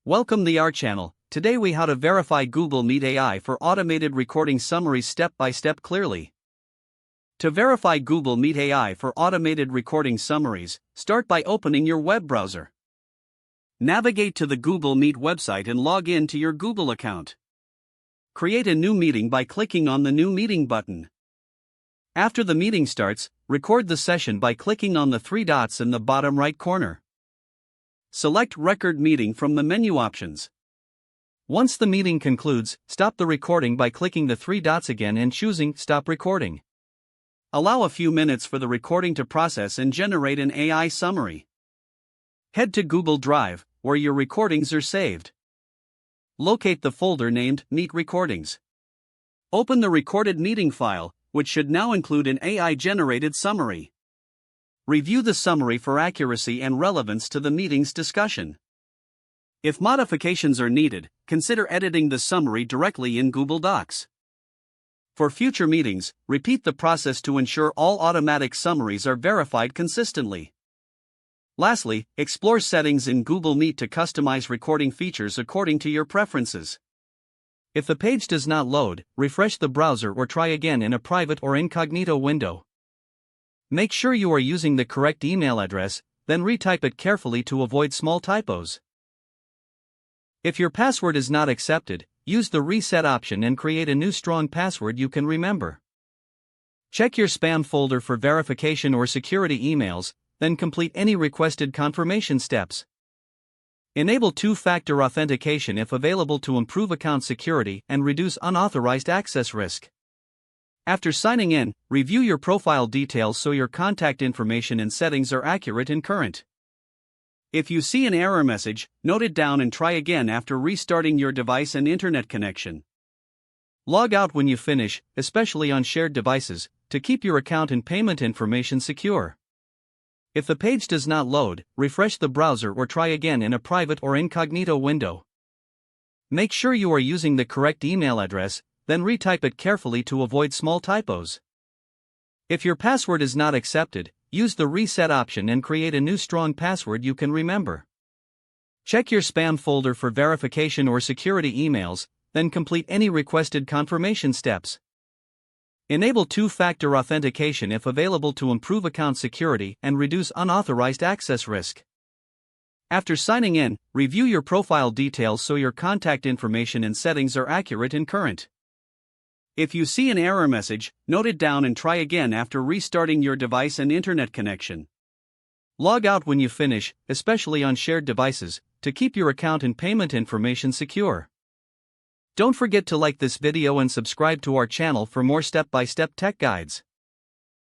Welcome to our channel. Today we how to verify Google Meet AI for automated recording summaries step by step clearly. To verify Google Meet AI for automated recording summaries, start by opening your web browser. Navigate to the Google Meet website and log in to your Google account. Create a new meeting by clicking on the New Meeting button. After the meeting starts, record the session by clicking on the three dots in the bottom right corner. Select Record Meeting from the menu options. Once the meeting concludes, stop the recording by clicking the three dots again and choosing Stop Recording. Allow a few minutes for the recording to process and generate an AI summary. Head to Google Drive, where your recordings are saved. Locate the folder named Meet Recordings. Open the recorded meeting file, which should now include an AI-generated summary. Review the summary for accuracy and relevance to the meeting's discussion. If modifications are needed, consider editing the summary directly in Google Docs. For future meetings, repeat the process to ensure all automatic summaries are verified consistently. Lastly, explore settings in Google Meet to customize recording features according to your preferences. If the page does not load, refresh the browser or try again in a private or incognito window. Make sure you are using the correct email address, then retype it carefully to avoid small typos. If your password is not accepted, use the reset option and create a new strong password you can remember. Check your spam folder for verification or security emails, then complete any requested confirmation steps. Enable two-factor authentication if available to improve account security and reduce unauthorized access risk. After signing in, review your profile details so your contact information and settings are accurate and current. If you see an error message, note it down and try again after restarting your device and internet connection. Log out when you finish, especially on shared devices, to keep your account and payment information secure. If the page does not load, refresh the browser or try again in a private or incognito window. Make sure you are using the correct email address, then retype it carefully to avoid small typos. If your password is not accepted, use the reset option and create a new strong password you can remember. Check your spam folder for verification or security emails, then complete any requested confirmation steps. Enable two-factor authentication if available to improve account security and reduce unauthorized access risk. After signing in, review your profile details so your contact information and settings are accurate and current. If you see an error message, note it down and try again after restarting your device and internet connection. Log out when you finish, especially on shared devices, to keep your account and payment information secure. Don't forget to like this video and subscribe to our channel for more step-by-step tech guides.